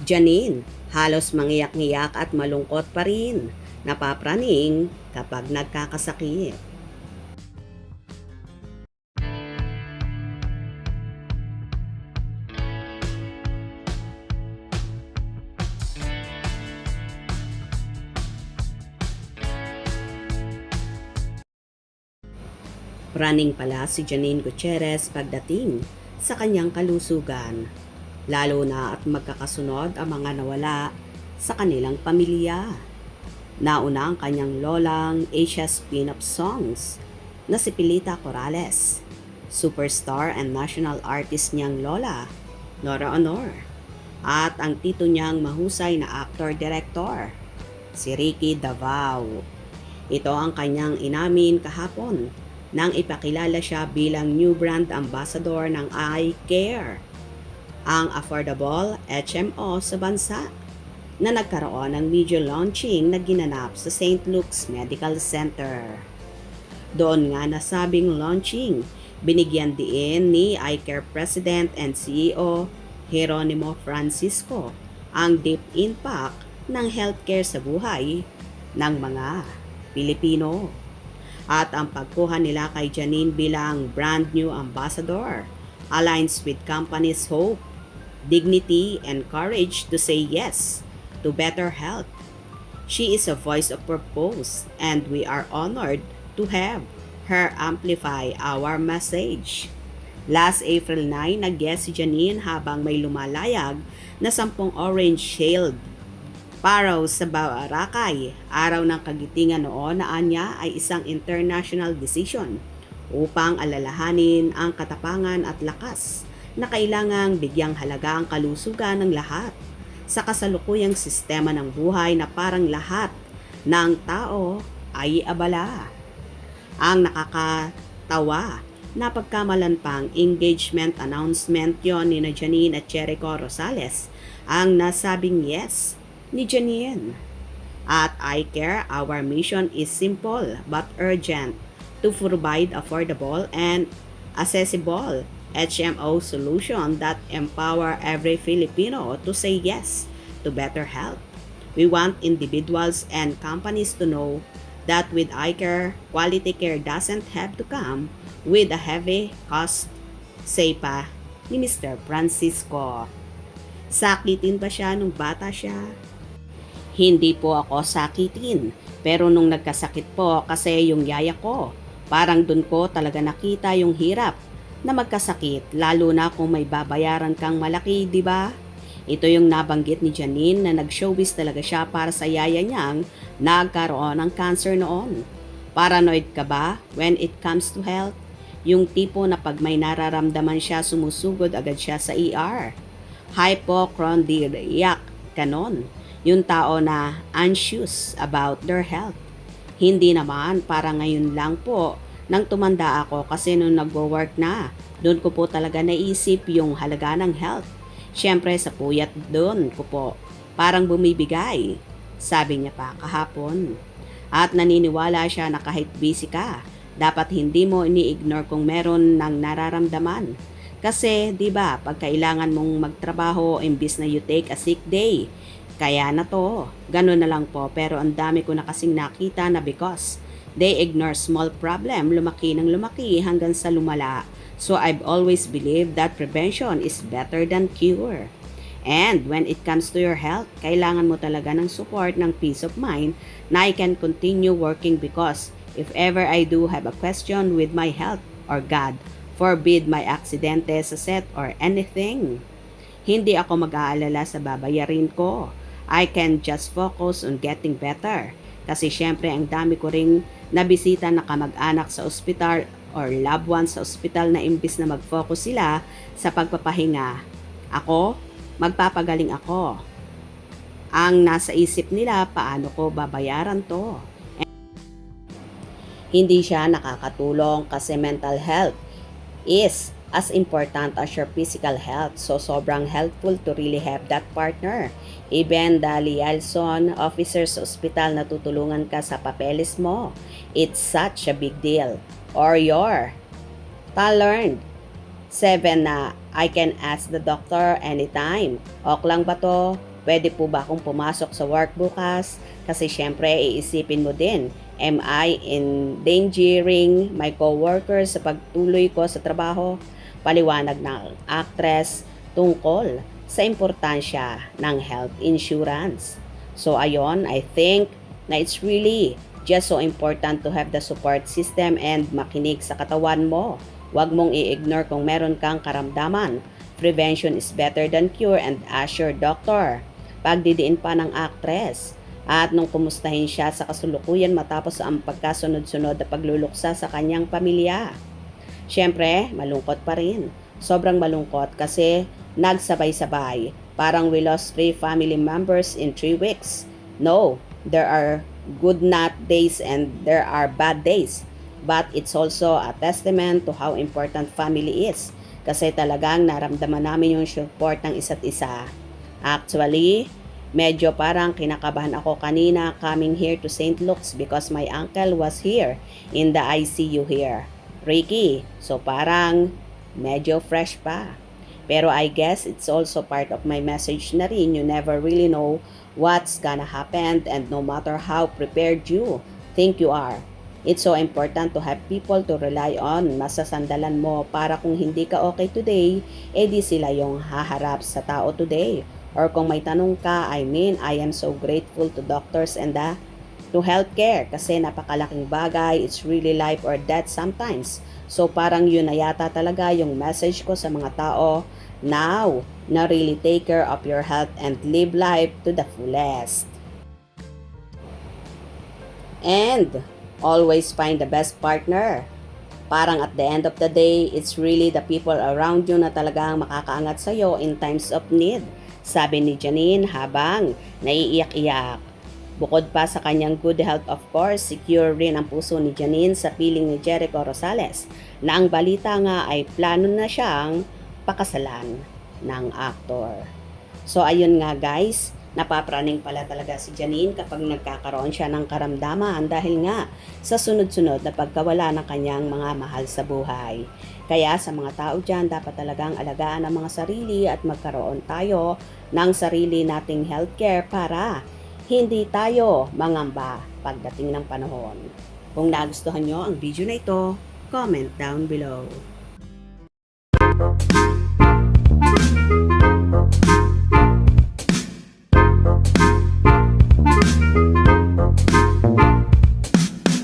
Janine, halos mangiyak-ngiyak at malungkot pa rin. Napapraning kapag nagkakasakit. Praning pala si Janine Gutierrez pagdating sa kanyang kalusugan. Lalo na at magkakasunod ang mga nawala sa kanilang pamilya. Nauna ang kanyang lolang Asia spin-off songs na si Pilita Corrales, superstar and national artist niyang lola, Nora Honor, at ang tito niyang mahusay na actor-director, si Ricky Davao. Ito ang kanyang inamin kahapon nang ipakilala siya bilang new brand ambassador ng Eye Care, ang affordable HMO sa bansa na nagkaroon ng media launching na ginanap sa St. Luke's Medical Center. Doon nga nasabing launching, binigyan din ni Eye Care President and CEO Jeronimo Francisco ang deep impact ng healthcare sa buhay ng mga Pilipino. At ang pagkuha nila kay Janine bilang brand new ambassador aligns with company's hope, dignity, and courage to say yes to better health. She is a voice of purpose and we are honored to have her amplify our message. Last April 9, nag-guest si Janine habang may lumalayag na 10 orange shield paraw sa Boracay. Araw ng kagitingan noon na anya ay isang international decision upang alalahanin ang katapangan at lakas na kailangang bigyang halaga ang kalusugan ng lahat sa kasalukuyang sistema ng buhay na parang lahat ng tao ay abala. Ang nakakatawa na pagkamalan pang engagement announcement yon ni Janine at Jericho Rosales ang nasabing yes ni Janine. At Eye Care, our mission is simple but urgent to provide affordable and accessible HMO solution that empower every Filipino to say yes to better health. We want individuals and companies to know that with Eye Care, quality care doesn't have to come with a heavy cost, say pa ni Mr. Francisco. Sakitin ba siya nung bata siya? Hindi po ako sakitin, pero nung nagkasakit po kasi yung yaya ko, parang dun ko talaga nakita yung hirap na magkasakit, lalo na kung may babayaran kang malaki, di ba? Ito yung nabanggit ni Janine na nag-showbiz talaga siya para sa yaya niyang nagkaroon ng cancer noon. Paranoid ka ba when it comes to health? Yung tipo na pag may nararamdaman siya, sumusugod agad siya sa ER. Hypochondriac, kanon. Yung tao na anxious about their health. Hindi naman para ngayon lang po nang tumanda ako kasi nung nagwo-work na, doon ko po talaga naisip yung halaga ng health. Siyempre sa puyat doon ko po, parang bumibigay, sabi niya pa kahapon. At naniniwala siya na kahit busy ka, dapat hindi mo ini-ignore kung meron ng nararamdaman. Kasi 'di ba, pag kailangan mong magtrabaho imbis na you take a sick day, kaya na to, ganun na lang po, pero ang dami ko na kasing nakita na because they ignore small problem, lumaki ng lumaki hanggang sa lumala. So I've always believed that prevention is better than cure. And when it comes to your health, kailangan mo talaga ng support, ng peace of mind na I can continue working because if ever I do have a question with my health or God forbid my aksidente sa set or anything, hindi ako mag-aalala sa babayarin ko. I can just focus on getting better. Kasi syempre ang dami ko ring nabisita na kamag-anak sa ospital or loved ones sa ospital na imbis na mag-focus sila sa pagpapahinga. Ako, magpapagaling ako. Ang nasa isip nila, paano ko babayaran to? Hindi siya nakakatulong kasi mental health is as important as your physical health. So, sobrang helpful to really have that partner. Even the liaison officer sa ospital na tutulungan ka sa papeles mo. It's such a big deal. Or your learned 7 na I can ask the doctor anytime. Ok lang ba to? Pwede po ba akong pumasok sa work bukas? Kasi syempre, iisipin mo din, am I endangering my coworkers sa pagtuloy ko sa trabaho? Paliwanag ng actress tungkol sa importansya ng health insurance. So ayon, I think na it's really just so important to have the support system and makinig sa katawan mo. Huwag mong i-ignore kung meron kang karamdaman. Prevention is better than cure and ask your doctor. Pagdidiin pa ng actress. At nung kumustahin siya sa kasulukuyan matapos ang pagkasunod-sunod na pagluluksa sa kanyang pamilya. Siyempre, malungkot pa rin. Sobrang malungkot kasi nagsabay-sabay. Parang we lost 3 family members in 3 weeks. No, there are good not days and there are bad days. But it's also a testament to how important family is. Kasi talagang naramdaman namin yung support ng isa't isa. Actually, medyo parang kinakabahan ako kanina coming here to St. Luke's because my uncle was here in the ICU here. Ricky, so parang medyo fresh pa. Pero I guess it's also part of my message na rin. You never really know what's gonna happen and no matter how prepared you think you are. It's so important to have people to rely on. Masasandalan mo para kung hindi ka okay today, edi sila yung haharap sa tao today. Or kung may tanong ka, I am so grateful to doctors and to healthcare kasi napakalaking bagay. It's really life or death sometimes. So parang yun na yata talaga yung message ko sa mga tao now na really take care of your health and live life to the fullest. And always find the best partner. Parang at the end of the day, it's really the people around you na talagang makakaangat sa'yo in times of need. Sabi ni Janine habang naiiyak-iyak. Bukod pa sa kanyang good health of course, secure rin ang puso ni Janine sa piling ni Jericho Rosales na ang balita nga ay plano na siyang pakasalan ng aktor. So ayun nga guys, napapraning pala talaga si Janine kapag nagkakaroon siya ng karamdaman dahil nga sa sunod-sunod na pagkawala ng kanyang mga mahal sa buhay. Kaya sa mga tao dyan, dapat talagang alagaan ang mga sarili at magkaroon tayo ng sarili nating healthcare para hindi tayo mangamba pagdating ng panahon. Kung nagustuhan nyo ang video na ito, comment down below.